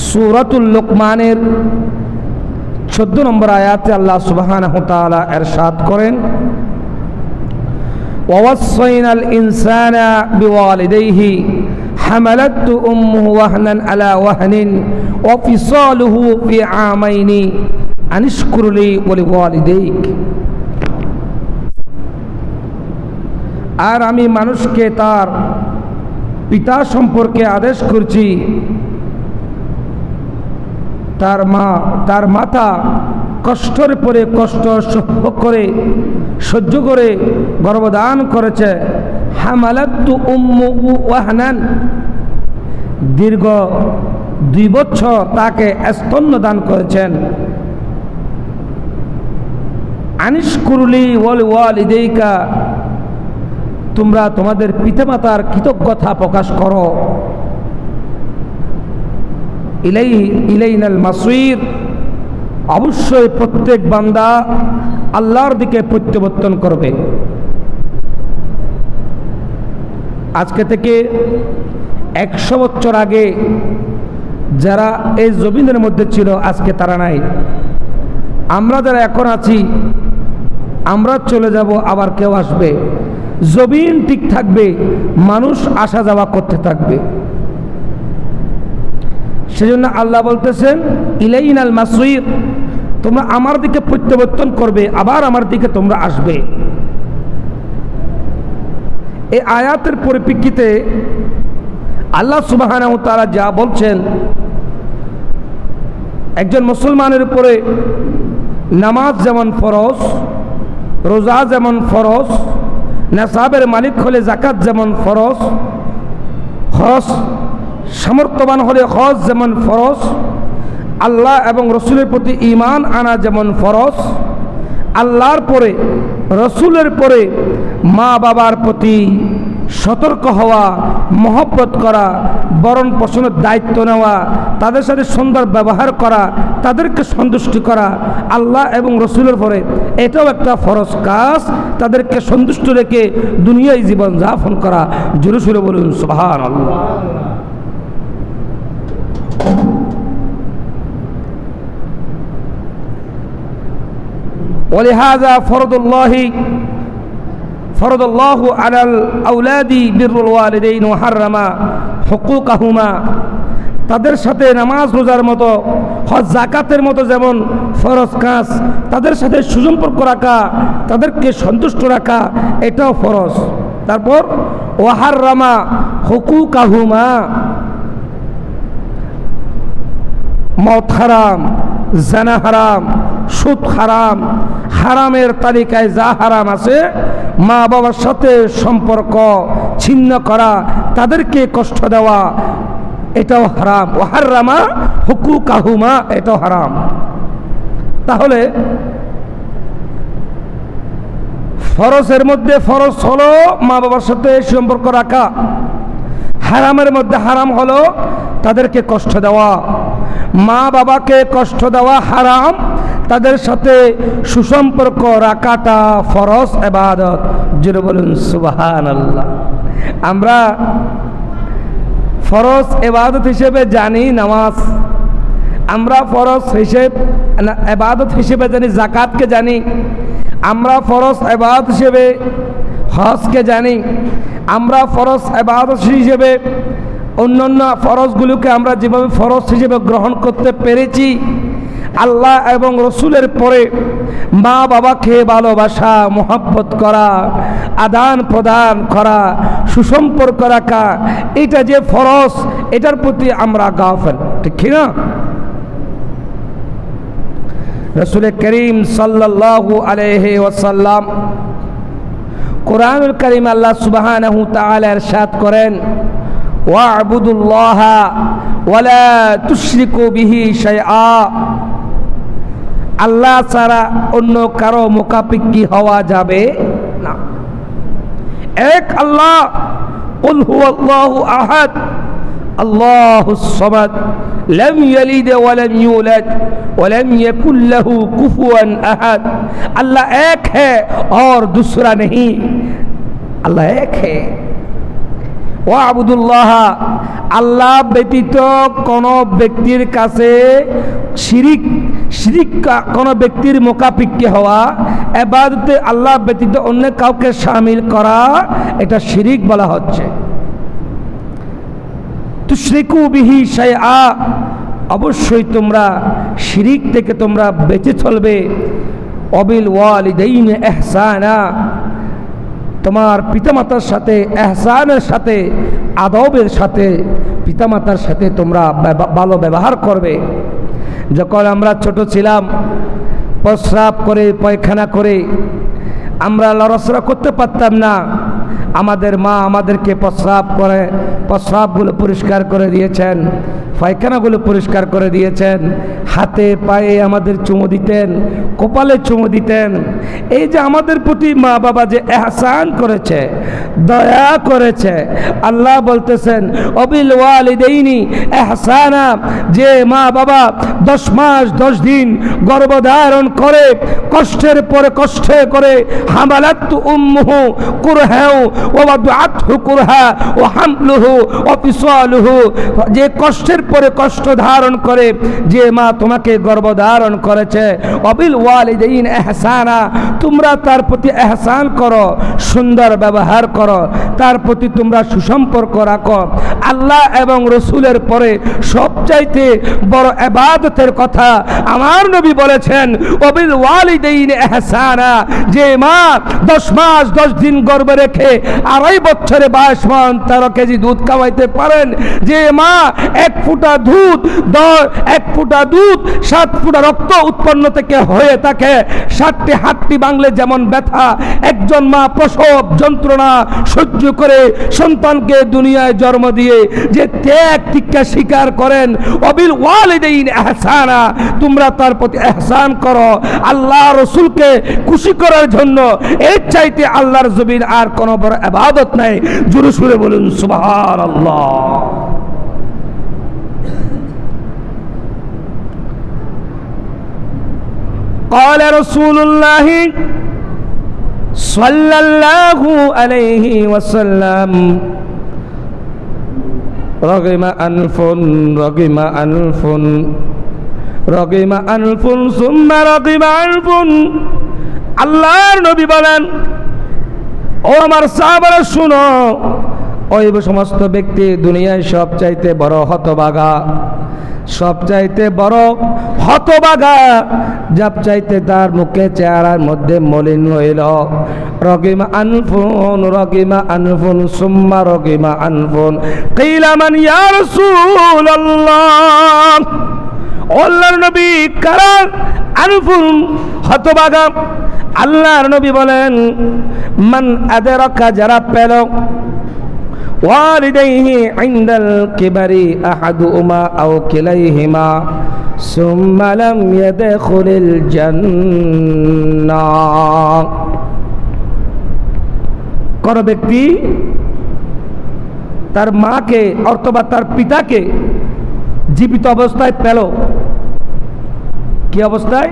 সূরাতুল লুকমানের 14 নম্বর আয়াতে আল্লাহ সুবহানাহু ওয়া তাআলা ইরশাদ করেন, ওয়াসাইনাল ইনসানা বিওয়ালিদাইহি হামালাতহু উম্মুহু ওয়াহনান আলা ওয়াহনিন ওয়া ফিসালুহু ফি আমাইনি আনিশকুর লি ওয়া লিওয়ালিদাইক। আর আমি মানুষকে তার পিতা সম্পর্কে আদেশ করছি, তার মাতা কষ্টের পরে কষ্ট সহ্য করে গর্ভধান করেছে। হামালাতু উম্মুহু ওয়াহনান, দীর্ঘ 2 বছর তাকে স্তন্যদান করেছেন। আনিশকুর লি ওয়া লিওয়ালিদাইকা, তোমরা তোমাদের পিতামাতার কৃতজ্ঞতা প্রকাশ করো। ইলাইনাল মাসির, অবশ্যই প্রত্যেক বান্দা আল্লাহর দিকে প্রত্যাবর্তন করবে। আজকে থেকে 100 বছর আগে যারা এই জমিনের মধ্যে ছিল, আজকে তারা নাই। আমরা যারা এখন আছি, আমরা চলে যাব, আবার কেউ আসবে। জমিন ঠিক থাকবে, মানুষ আসা যাওয়া করতে থাকবে। সেজন্য আল্লাহ বলতেছেন ইলাইনাল মাসির, তোমরা আমার দিকে প্রত্যাবর্তন করবে, আবার আমার দিকে তোমরা আসবে। এই আয়াতের পরিপ্রেক্ষিতে আল্লাহ সুবহানাহু ওয়া তাআলা যা বলছেন, একজন মুসলমানের উপরে নামাজ যেমন ফরজ, রোজা যেমন ফরজ, নেসাবের মালিক হলে যাকাত যেমন ফরজ, খরচ সামর্থ্যবান হলে হজ যেমন ফরজ, আল্লাহ এবং রসুলের প্রতি ঈমান আনা যেমন ফরজ, আল্লাহর পরে রসুলের পরে মা বাবার প্রতি সতর্ক হওয়া, মহব্বত করা, বরণ পোষণের দায়িত্ব নেওয়া, তাদের সাথে সুন্দর ব্যবহার করা, তাদেরকে সন্তুষ্টি করা, আল্লাহ এবং রসুলের পরে এটাও একটা ফরজ কাজ। তাদেরকে সন্তুষ্ট রেখে দুনিয়ায় জীবন যাপন করা। জোরে সুরে বলুন সুবহানাল্লাহ। ওয়ালিহাযা ফরদাল্লাহু আলাল আওলাদি বিররুল ওয়ালিদাইন ওয়া হারামা হুকুকাহুমা, তাদের সাথে নামাজ রোজার মতো, হজ যাকাতের মতো যেমন ফরজ কাজ, তাদের সাথে সুসম্পর্ক রাখা, তাদেরকে সন্তুষ্ট রাখা, এটাও ফরজ। তারপর ওয়া হারামা হুকুকাহুমা, মদ হারাম, জানা হারাম, সুদ হারাম, হারামের তালিকায় যা হারাম আছে, মা বাবার সাথে সম্পর্ক ছিন্ন করা, তাদেরকে কষ্ট দেওয়া, এটাও হারাম। ও হারামা হুকুকাহুমা, এটাও হারাম। তাহলে ফরজের মধ্যে ফরজ হলো মা বাবার সাথে সম্পর্ক রাখা, হারামের মধ্যে হারাম হলো তাদেরকে কষ্ট দেওয়া। মা বাবাকে কষ্ট দেওয়া হারাম, তাদের সাথে সুসম্পর্ক রাখাটা ফরজ ইবাদত। জোরে বলুন সুবহানাল্লাহ। আমরা ফরজ ইবাদত হিসেবে জানি নামাজ, আমরা ফরজ ইবাদত হিসেবে জানি যাকাতকে জানি, আমরা ফরজ ইবাদত হিসেবে হজকে জানি, আমরা ফরজ ইবাদত হিসেবে অন্যান্য ফরজগুলোকে আমরা যেভাবে ফরজ হিসেবে গ্রহণ করতে পেরেছি, আল্লাহ এবং রসুলের পরে মা বাবাকে ভালোবাসা, মহব্বত করা, আদান প্রদান করা, সুসম্পর্ক রাখা, এটা যে ফরজ, এটার প্রতি আমরা গাফেল, ঠিক না? রাসূল করিম সাল্লাল্লাহু আলাইহি ওয়াসাল্লাম কোরআনুল কারীম আল্লাহ সুবহানাহু ওয়া তাআলা ইরশাদ করেন, ওয়া'বুদুল্লাহা ওয়া লা তুশরিকু বিহি শাইআ, আল্লাহ ছাড়া অন্য কারো মুখাপেক্ষী হওয়া যাবে না। এক আল্লাহ, কুল হুয়াল্লাহু আহাদ আল্লাহুস সামাদ লাম ইয়ালিদ ওয়া লাম ইউলাদ ওয়া লাম ইয়াকুল লাহু কুফুয়ান আহাদ। अल्लाह एक है और दूसरा नहीं, अल्लाह एक है। ও আবুদুল্লাহ, আল্লাহ ব্যতীত কোন ব্যক্তির কাছে শিরিক কোন ব্যক্তির মোকাপিক্ষি হওয়া, ইবাদতে আল্লাহ ব্যতীত অন্য কাউকে শামিল করা, এটা শিরিক বলা হচ্ছে। তুশরিকু বিহি শাইআ, অবশ্যই তোমরা শিরিক থেকে তোমরা বেঁচে চলবে। অবিল ওয়ালিদাইনি ইহসানা, তোমার পিতামাতার সাথে ইহসানের সাথে, আদবের সাথে পিতামাতার সাথে তোমরা ভালো ব্যবহার করবে। যখন আমরা ছোট ছিলাম, প্রস্রাব করে পায়খানা করে আমরা লড়াচড়া করতে পারতাম না, আমাদের মা আমাদেরকে প্রস্রাবগুলো পরিষ্কার করে দিয়েছেন, পায়খানাগুলো পরিষ্কার করে দিয়েছেন, হাতে পায়ে আমাদের চুমু দিতেন, কপালে চুমু দিতেন। এই যে আমাদের প্রতি মা বাবা যে ইহসান করেছে, দয়া করেছে, আল্লাহ বলতেছেন অবিল ওয়ালিদাইনি ইহসানা, যে মা বাবা 10 মাস 10 দিন গর্ভধারণ করে কষ্টের পরে কষ্টে করে, হামালাতু উম্মুহু কুরহা ওয়া ওয়াদআতহু কুরহা ওয়া হামলুহু ওয়া ফিসালুহু, যে কষ্টের পরে কষ্ট ধারণ করে যে মা তোমাকে গর্ভধারণ করেছে, অবিল ওয়ালিদাইন ইহসানা, তোমরা তার প্রতি ইহসান করো, সুন্দর ব্যবহার করো, তার প্রতি তোমরা সুসম্পর্ক রাখো। আল্লাহ এবং রসুলের পরে সবচাইতে বড় ইবাদতের কথা আমার নবী বলেছেন অবিল ওয়ালিদাইন ইহসানা, যে মা 10 মাস 10 দিন গর্ভে রেখে 2.5 বছরে 22 মণ 13 কেজি দুধ খাওয়াইতে পারেন, যে মা 1 ফোঁটা দুধ 7 ফোঁটা রক্ত উৎপন্ন থেকে হয়ে থাকে, 7টি হাড্ডি ভাঙলে যেমন ব্যথা, একজন মা প্রসব যন্ত্রণা সহ্য করে সন্তানকে দুনিয়ায় জন্ম দিয়ে যে ত্যাগ তিক্কা স্বীকার করেন, অবিল ওয়ালিদাইন ইহসানা, তোমরা তার প্রতি ইহসান করো আল্লাহ রসুলকে খুশি করার জন্য। এর চাইতে আল্লাহর জমিন আর কোনো বড় ইবাদত নাই। জোরে সুরে বলুন সুবহানাল্লাহ। قال رسول الله صلى الله عليه وسلم رغم أنف ثم رغم أنف। আল্লাহর নবী বলেন, ও আমার সাহাবারা শুনো, ওই সমস্ত ব্যক্তি দুনিয়ায় সবচাইতে বড় হতভাগা, সবচাইতে বড় হতভাগা, যার চাইতে তার মুখে চেহারার মধ্যে মলিন হইল। রগিমা আনফুন সুম্মা রগিমা আনফুন কিলা মান ইয়া রাসূলুল্লাহ। আল্লাহর নবী কারা আনফুন হতভাগা? আল্লাহর নবী বলেন মান আদরাকা, যারা পেল ওয়ালিদাইহি ইনদাল কিবারি আহাদুহুমা আও কিলাইহিমা সুম্মা লাম ইয়াদখুলিল জান্নাহ। কোন ব্যক্তি তার মাকে অথবা তার পিতাকে জীবিত অবস্থায় পেল, কি অবস্থায়?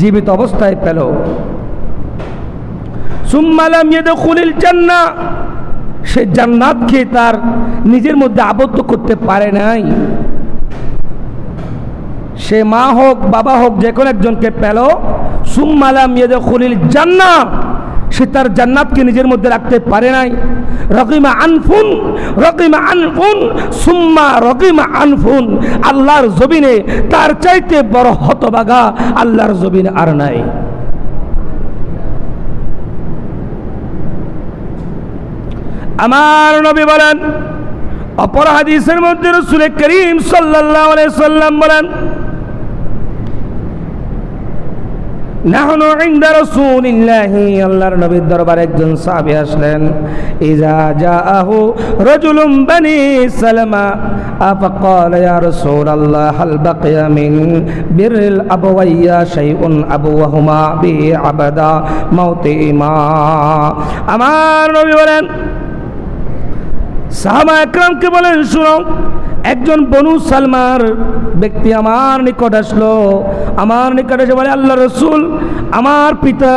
জীবিত অবস্থায় পেল। সুম্মা লাম ইয়াদখুলিল জান্নাহ, সে জান্নাতকে তার নিজের মধ্যে আবদ্ধ করতে পারে নাই। সে মা হোক বাবা হোক যে কোনো একজনকে পেল, সুম্মা লাম ইয়াদখুলিল জান্নাহ, সে তার জান্নাতকে নিজের মধ্যে রাখতে পারে নাই। রগিমা আনফুন সুম্মা রগিমা আনফুন, আল্লাহর জমিনে তার চাইতে বড় হতভাগা আল্লাহর জমিনে আর নাই। আমার নবী বলেন, অপর হাদিসের মধ্যে রাসূল করিম সাল্লাল্লাহু আলাইহি সাল্লাম বলেন, নাহনু ইনদা রাসূলিল্লাহি, আল্লাহর নবীর দরবারে একজন সাহাবী আসলেন। ইজা জাআহু রাজুলুম বানি সালামা আফাকালা ইয়া রাসূলাল্লাহ হাল বাকিয়া মিন বিররিল আবওয়াইয়া শাইউন আবওয়াহুমা বি আবাদা মাউতিমা। আমার নবী বলেন, সাহাবা একরামকে বলেন, শুনো, একজন বনু সালমার ব্যক্তি আমার নিকট আসলো। আমার নিকট এসে বলে, আল্লাহ রসুল, আমার পিতা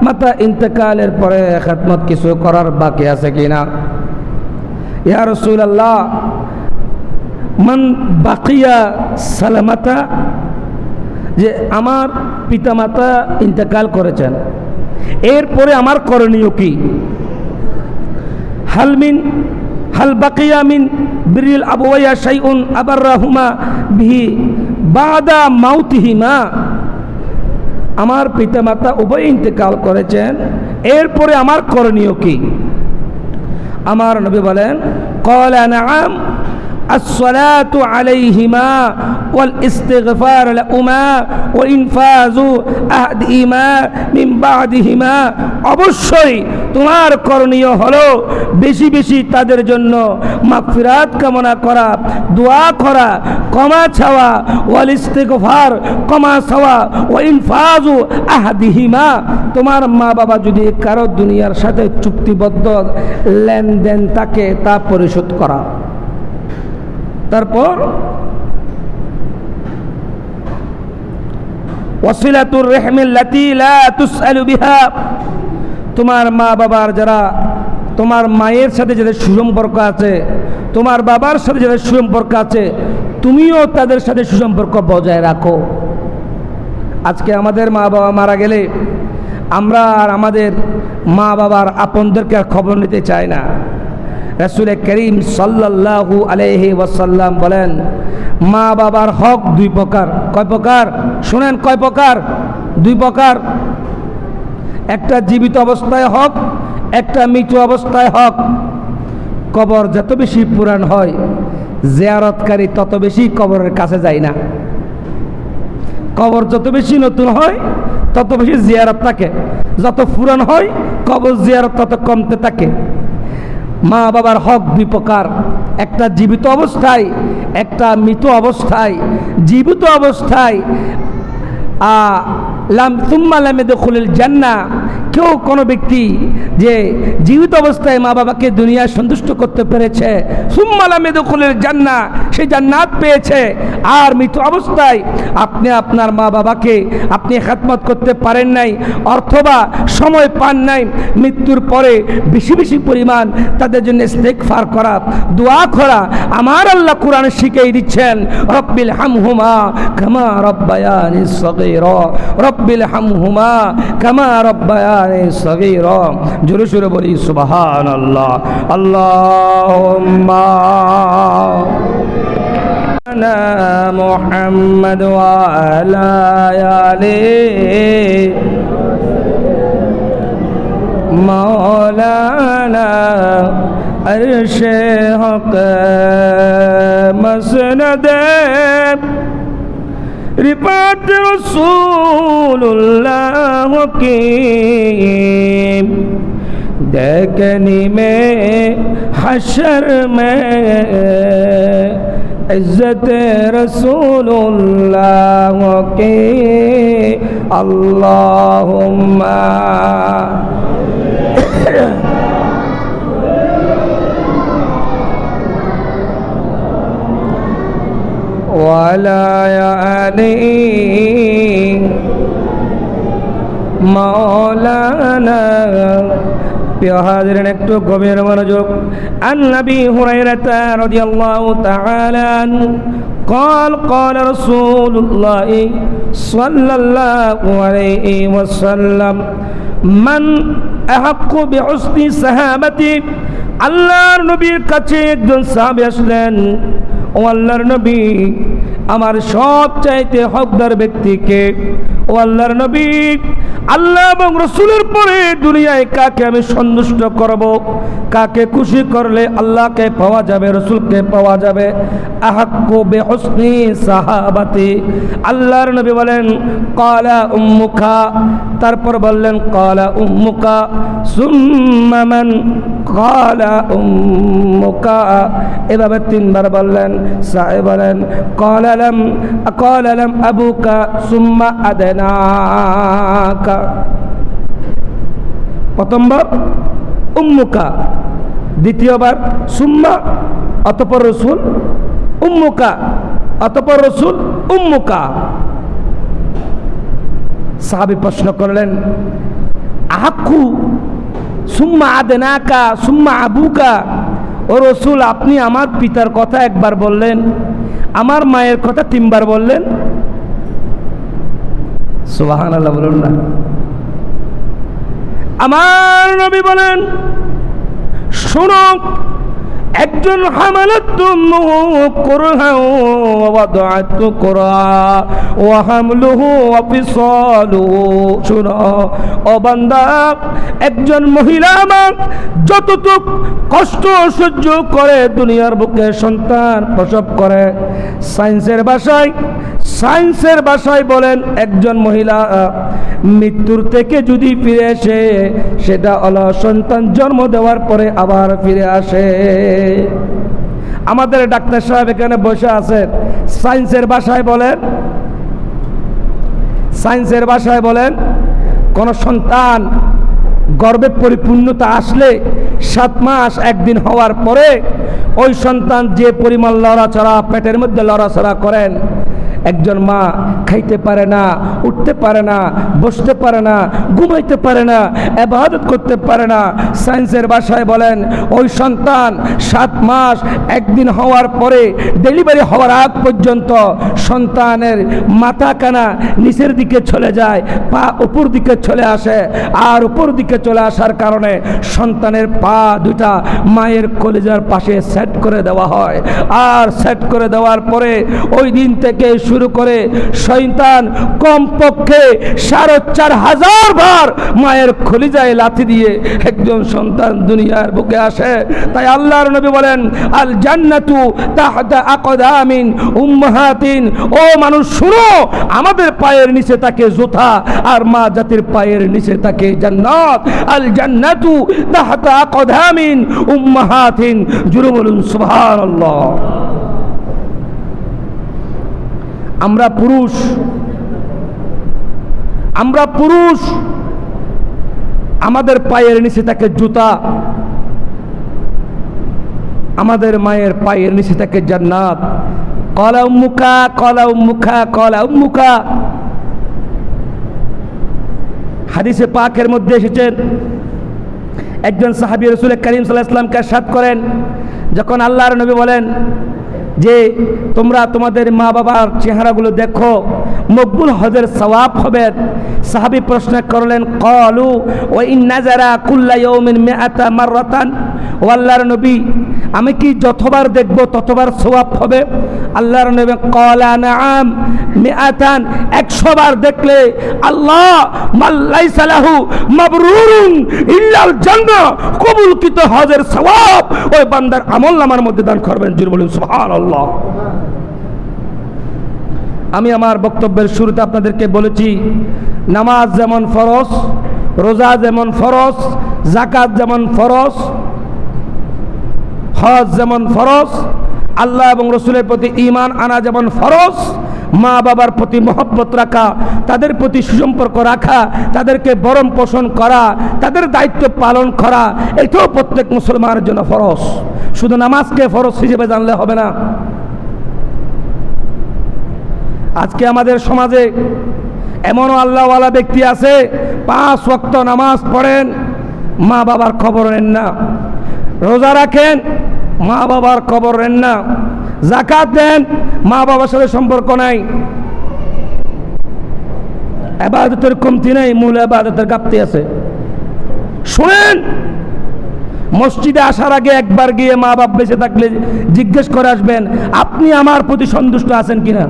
মাতা ইন্তেকালের পরে খেদমত কিছু করার বাকি আছে কিনা? ইয়া রাসূলুল্লাহ, মান বাকিয়া সালামাতা, যে আমার পিতামাতা ইন্তেকাল করেছেন, এরপরে আমার করণীয় কি? হাল বাকিয়া মিন বিরিল আবওয়াইয়া শাইউন আবাররাহুমা বিহি বাদা মাউতিহিমা, আমার পিতামাতা উভয় ইন্তেকাল করেছেন, এরপরে আমার করণীয় কি? আমার নবী বলেন, ক্বালা নাআম الصلاة عليهما والاستغفار لهما وإنفاذ عهدهما من بعدهما, অবশ্যই তোমার করণীয় হলো বেশি বেশি তাদের জন্য মাগফিরাত কামনা করা, দোয়া করা, ক্ষমা চাওয়া, ওয়াল ইস্তিগফার, ক্ষমা চাওয়া, ওয়া ইনফাযু আহদিহিমা, তোমার মা বাবা যদি কারো দুনিয়ার সাথে চুক্তিবদ্ধ লেনদেন থাকে তা পরিশোধ করা। তারপর ওয়াসিলাতুর রাহমিল্লাতী লা তুসআলু বিহা, তোমার মা বাবার যারা, তোমার মায়ের সাথে যাদের সুসম্পর্ক আছে, তোমার বাবার সাথে যাদের সুসম্পর্ক আছে, তুমিও তাদের সাথে সুসম্পর্ক বজায় রাখো। আজকে আমাদের মা বাবা মারা গেলে আমরা আর আমাদের মা বাবার আপনদেরকে আর খবর নিতে চাই না। রাসূল করিম সাল্লাল্লাহু আলাইহি ওয়াসাল্লাম বলেন, মা বাবার হক দুই প্রকার। কয় প্রকার? শুনেন, কয় প্রকার? দুই প্রকার। একটা জীবিত অবস্থায় হক, একটা মৃত অবস্থায় হক। কবর যত বেশি পুরান হয়, জিয়ারতকারী তত বেশি কবরের কাছে যায় না। কবর যত বেশি নতুন হয় তত বেশি জিয়ারত থাকে, যত পুরান হয় কবর জিয়ারত তত কমতে থাকে। মা বাবার হক দুই প্রকার, একটা জীবিত অবস্থায়, একটা মৃত অবস্থায়। জীবিত অবস্থায় সুম্মা লাম ইয়াদখুলুল জান্নাহ, কেউ কোনো ব্যক্তি যে জীবিত অবস্থায় মা বাবাকে দুনিয়ায় সন্তুষ্ট করতে পেরেছে, সুম্মা লাম ইয়াদখুলুল জান্নাহ, সে জান্নাত পেয়েছে। আর মৃত অবস্থায় আপনি আপনার মা বাবাকে আপনি খেদমত করতে পারেন নাই, অথবা সময় পান নাই, মৃত্যুর পরে বেশি বেশি পরিমাণ তাদের জন্য ইস্তিগফার করা, দোয়া করা। আমার আল্লাহ কোরআনে শিখিয়ে দিচ্ছেন, রব্বিল হামহুমা কামা রব্বায়ানি সগীরা, রব্বিল হামহুমা কামা রব্বায়ানি সগীরা। জোরে জোরে বলি সুবহানাল্লাহ। আল্লাহুম্মা না মুহাম্মদ ওয়া আলা আলিহি মাওলানা আরশে হক মসনদে रिफात रसूलुल्लाह की देखनी में हशर में इज्जत रसूलुल्लाह की अल्लाहुम्मा ওয়ালা আলি মাওলানা। প্রিয় হাজিরিন, একটু গভীর মনোযোগ। আন নবী হুরায়রা রাদিয়াল্লাহু তাআলা আনহু قال قال رسول الله صلى الله عليه وسلم من أحق بحسن صحابتي। আল্লাহর নবীর কাছে একজন সাহাবী আসলেন, ও আল্লাহর নবী, আমার সবচাইতে হকদার ব্যক্তিকে। ও আল্লাহর নবী, আল্লাহ এবং রাসূলের পরে দুনিয়ায় কাকে আমি সন্তুষ্ট করব, কাকে খুশি করলে আল্লাহকে পাওয়া যাবে, রাসূলকে পাওয়া যাবে। আহাক্কু বিহুসনি সাহাবাতি। আল্লাহর নবী বলেন ক্বালা উম্মুকা, তারপর বললেন ক্বালা উম্মুকা সুম্মা মান, ক্বালা উম্মুকা, এভাবে তিনবার বললেন। সাহেব বলেন ক্বালা লাম আবুকা সুম্মা আদনাকা। প্রথমবার উম্মুকা, দ্বিতীয়বার সুম্মা, অতঃপর রাসূল, উম্মুকা, অতঃপর রাসূল, উম্মুকা। সাহাবী প্রশ্ন করলেন, আহাক্কু সুম্মা আদনাকা সুম্মা আবুকা, ও রসুল, আপনি আমার পিতার কথা একবার বললেন, আমার মায়ের কথা 3 বার বললেন। সুবহানাল্লাহ বলুন না। আমার নবী বলেন, শোনো, একজন হামালাতু কুরহা ওয়া ওয়াদাআতু কুরহা ওয়া হামলুহু ওয়া ফিসালুহু। শুনো ও বান্দা, একজন মহিলা যতটুক কষ্ট সহ্য করে দুনিয়ার বুকে সন্তান প্রসব করে, সায়েন্সের ভাষায় বলেন, একজন মহিলা মৃত্যুর থেকে যদি ফিরে আসে, সেটা হলো সন্তান জন্ম দেওয়ার পরে আবার ফিরে আসে। আমাদের ডাক্তার সাহেব এখানে বসে আছেন, সায়েন্সের ভাষায় বলেন কোন সন্তান গর্ভে পরিপূর্ণতা আসলে 7 মাস 1 দিন হওয়ার পরে ওই সন্তান যে পরিমাণ লড়াচড়া, পেটের মধ্যে লড়াচড়া করেন, একজন মা খাইতে পারে না, উঠতে পারে না, বসতে পারে না, ঘুমাইতে পারে না, ইবাদত করতে পারে না। সায়েন্সের ভাষায় বলেন, ওই সন্তান 7 মাস 1 দিন হওয়ার পরে ডেলিভারি হওয়ার আগ পর্যন্ত সন্তানের মাথা কানা নিচের দিকে চলে যায়, পা উপর দিকে চলে আসে, আর উপর দিকে চলে আসার কারণে সন্তানের পা দুটা মায়ের কলিজার পাশে সেট করে দেওয়া হয়। আর সেট করে দেওয়ার পরে ওই দিন থেকে শুরু করে শয়তান কমপক্ষে 4,500 বার মায়ের কলিজায় লাথি দিয়ে একজন সন্তান দুনিয়ার বুকে আসে। তাই আল্লাহর নবী বলেন, আল জান্নাতু তাহতা আকদামিন উম্মাহাতিন। ও মানুষ শুনো, আমাদের পায়ের নিচে থাকে জুতা, আর মা জাতির পায়ের নিচে থাকে জান্নাত। আল জান্নাতু তাহতা আকদামিন উম্মাহাতিন। জোরে বলুন সুবহানাল্লাহ। আমরা পুরুষ, আমাদের পায়ের নিচে থাকে জুতা, আমাদের মায়ের পায়ের নিচে থাকে জান্নাত। ক্বালা উম্মুকা ক্বালা উম্মুকা ক্বালা উম্মুকা। হাদিসে পাকের মধ্যে এসেছেন, একজন সাহাবী রাসূল করিম সাল্লাল্লাহু আলাইহি ওয়াসাল্লামকে ইরশাদ করেন, যখন আল্লাহর নবী বলেন যে তোমরা তোমাদের মা বাবার চেহারাগুলো দেখো, মকবুল হজের সওয়াব হবে। সাহাবী প্রশ্ন করলেন, ক্বালু ওয়া ইন নাযারা কুল্লা ইয়াউমিন মিআতা মাররাতান। ও আল্লাহর নবী, আমি কি যতবার দেখব ততবার সওয়াব হবে? আল্লাহর নবী ক্বালা নাআম মিআতান। 100 বার দেখলে আল্লাহ মাল্লাইসা লাহু মাবরুরুন ইল্লাল জান্নাহ, কবুলকৃত হজের সওয়াব ওই বান্দার আমলনামার মধ্যে দান করবেন। জোরে বলুন সুবহানাল্লাহ। আমি আমার বক্তব্যের শুরুতে আপনাদেরকে বলেছি, নামাজ যেমন ফরজ, রোজা যেমন ফরজ, যাকাত যেমন ফরজ, হজ যেমন ফরজ, আল্লাহ এবং রসুলের প্রতি ঈমান আনা যেমন ফরজ, মা বাবার প্রতি মহব্বত রাখা, তাদের প্রতি সুসম্পর্ক রাখা, তাদেরকে ভরণ পোষণ করা, তাদের দায়িত্ব পালন করা, এটাও প্রত্যেক মুসলমানের জন্য ফরজ। শুধু নামাজকে ফরজ হিসেবে জানলে হবে না। আজকে আমাদের সমাজে এমনও আল্লাহওয়ালা ব্যক্তি আছে, 5 ওয়াক্ত নামাজ পড়েন, মা বাবার খবর নেন না, রোজা রাখেন, মা বাবার খবর নেন না, যাকাত দেন, মা বাবার সাথে সম্পর্ক নাই, ইবাদতের কমতি নেই, মূল ইবাদতের ঘাটতি আছে। শুনেন, মসজিদে আসার আগে একবার গিয়ে মা বাপ বেঁচে থাকলে জিজ্ঞেস করে আসবেন, আপনি আমার প্রতি সন্তুষ্ট আছেন কিনা?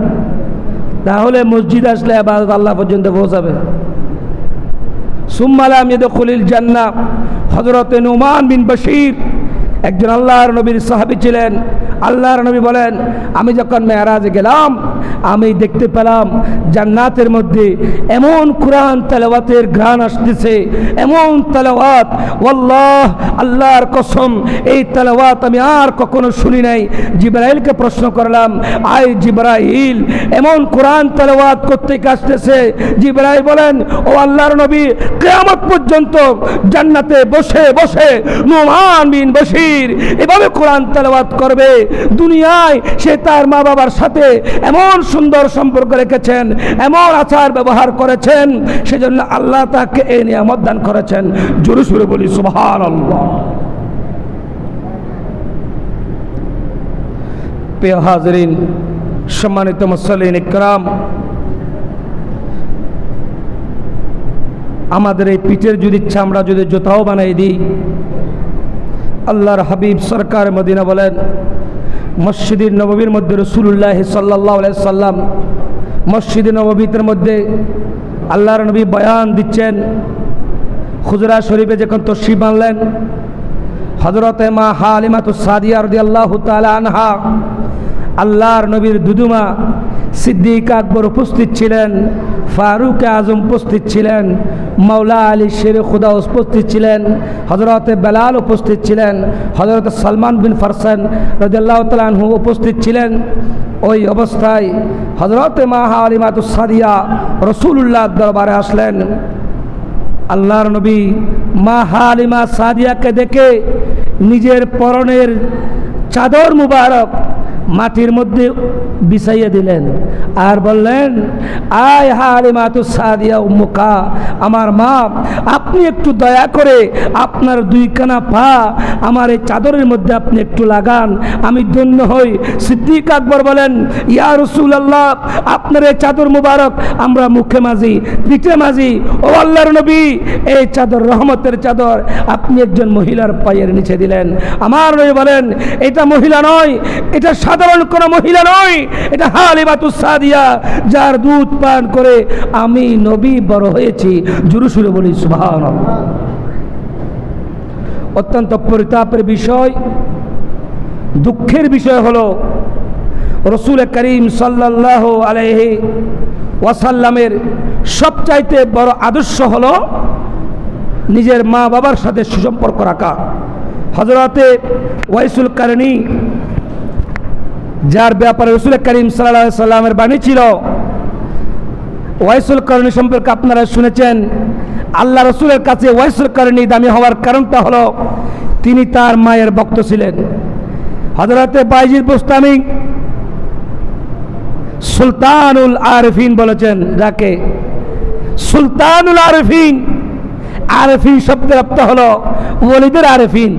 তাহলে মসজিদ আসলে ইবাদত আল্লাহ পর্যন্ত পৌঁছাবে। সুম্মা লাম ইয়াদখুলিল জান্নাহ। হযরত নুমান বিন বশীর একজন আল্লাহর নবীর সাহাবী ছিলেন। আল্লাহর নবী বলেন, আমি যখন মেরাজে গেলাম, আমি দেখতে পেলাম জান্নাতের মধ্যে এমন কোরআন তেলাওয়াতের ঘ্রাণ আসতেছে, এমন তেলাওয়াত, ওয়াল্লাহ, আল্লাহর কসম, এই তেলাওয়াত আমি আর কখনো শুনি নাই। জিবরাইলকে প্রশ্ন করলাম, আয় জিবরাইল, এমন কোরআন তেলাওয়াত করতে আসতেছে? জিবরাইল বলেন, ও আল্লাহর নবী, কিয়ামত পর্যন্ত জান্নাতে বসে বসে নুমান বিন বশীর এভাবে কোরআন তেলাওয়াত করবে। দুনিয়ায় সে তার মা বাবার সাথে এমন সুন্দর সম্পর্ক রেখেছেন, এমন আচার ব্যবহার করেছেন, সেজন্য আল্লাহ তাকে এই নিয়ামত দান করেছেন। জোরে সুরে বলি সুবহানাল্লাহ। প্রিয় হাজরিন, সম্মানিত মুসল্লিন ইকরাম, আমাদের এই পিঠের যদি ইচ্ছা আমরা যদি জুতাও বানাই দিই, আল্লাহর হাবিব সরকার মদিনা বলেন, মসজিদে নববীর মধ্যে রাসূলুল্লাহ সাল্লাল্লাহু আলাইহি সাল্লাম মসজিদে নববীর মধ্যে আল্লাহর নবী বয়ান দিচ্ছেন। হুজরা শরীফে যখন তশরিফ আনলেন, হযরতে মা হালিমাতুস সাদিয়া রাদিয়াল্লাহু তাআলা আনহা, আল্লাহর নবীর দুদুমা সিদ্দিক আকবর উপস্থিত ছিলেন, ফারুক আজম উপস্থিত ছিলেন, মাওলা আলী শের খুদা উপস্থিত ছিলেন, হযরতে বেলাল উপস্থিত ছিলেন, হযরত সালমান বিন ফারসান রাদিয়াল্লাহু তাআলা আনহু উপস্থিত ছিলেন। ওই অবস্থায় হযরতে মা হালিমাতুস সাদিয়া রাসূলুল্লাহর দরবারে আসলেন। আল্লাহর নবী মা হালিমা সাদিয়াকে দেখে নিজের পরনের চাদর মুবারক মাটির মধ্যে বিছাইয়ে দিলেন আর বললেন, আয় হালিমাতুস সাদিয়া উম্মুকা, আমার মা, আপনি একটু দয়া করে আপনার দুইখানা পা আমার এই চাদরের মধ্যে আপনি একটু লাগান, আমি ধন্য হই। সিদ্দিক আকবর বলেন, ইয়া রাসূলুল্লাহ, আপনার এই চাদর মুবারক আমরা মুখে মাজি, পিঠে মাজি, ও আল্লাহর নবী, এই চাদর রহমতের চাদর আপনি একজন মহিলার পায়ের নিচে দিলেন। আমার নবী বলেন, এটা মহিলা নয়, এটা সাধারণ কোনো মহিলা নয়, এটা হালিমাতুস সাদিয়া, যার দুধ পান করে আমি নবী বড় হয়েছি। জোরে সুরে বলি সুবহানাল্লাহ। অত্যন্ত পরিতাপের বিষয়, দুঃখের বিষয় হলো রাসূল করিম সাল্লাল্লাহু আলাইহি ওয়াসাল্লামের সবচাইতে বড় আদর্শ হলো নিজের মা বাবার সাথে সুসম্পর্ক রাখা। হযরতে ওয়াইসুল কারনী, যার ব্যাপারে রাসূল করিম সাল্লাল্লাহু আলাইহি সাল্লামের বাণী ছিল, ওয়াইসুল কারনী সম্পর্কে আপনারা শুনেছেন। আল্লাহ রাসূলের কাছে ওয়াইসুল কারনী দামি হওয়ার কারণটা হলো তিনি তার মায়ের ভক্ত ছিলেন। হযরতে বাইজিদ বুস্তামি সুলতানুল আরিফিন বলেছেন, যাকে সুলতানুল আরিফিন, আরিফিন শব্দের অর্থ হলো ওলিদের আরিফিন।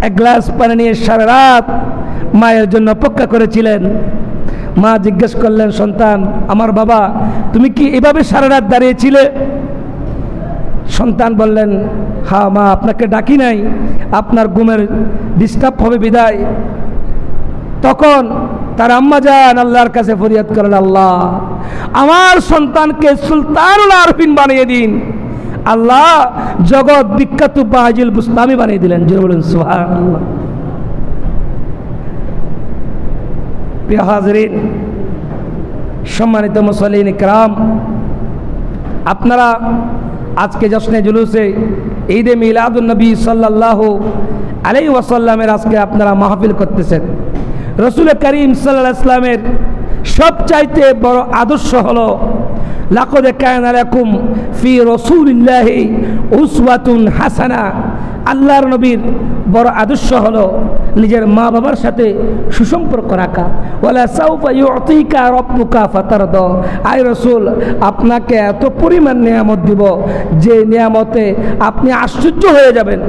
এক গ্লাস পানি নিয়ে সারা রাত মায়ের জন্য অপেক্ষা করেছিলেন। মা জিজ্ঞেস করলেন, সন্তান, আমার বাবা, তুমি কি এভাবে সারা রাত দাঁড়িয়েছিলে? সন্তান বললেন, হ্যাঁ মা, আপনাকে ডাকি নাই, আপনার ঘুমের ডিস্টার্ব হবে বিদায়। তখন তার আম্মা যান আল্লাহর কাছে ফরিয়াদ করেন, আল্লাহ, আমার সন্তানকে সুলতানুল আরিফিন বানিয়ে দিন। আল্লাহ জগৎ বিখ্যাত বাইজিল বুস্তামি বানিয়ে দিলেন। জোরে বলেন সুবহানাল্লাহ। প্রিয় হাজরিন, সম্মানিত মুসল্লিন ইকরাম, আপনারা আজকে জশ্নে জুলুসে ঈদে মিলাদুন নবী সাল্লাল্লাহু আলাইহি ওয়াসাল্লামের আজকে আপনারা মাহফিল করতেছেন। রাসূল করিম সাল্লাল্লাহু আলাইহি ওয়াসাল্লামের সবচাইতে বড় আদর্শ হলো লাকাদ কানা লাকুম ফি রাসূলিল্লাহি উসওয়াতুন হাসানা। আল্লাহর নবীর বড় আদর্শ হলো নিজের মা বাবার সাথে সুসম্পর্ক রাখা। ওয়ালা সাউফা ইউতিকা রাব্বুকা ফাতারদা। আয় রাসূল, আপনাকে এত পরিমাণ নিয়ামত দিব যে নিয়ামতে আপনি আশ্চর্য হয়ে যাবেন।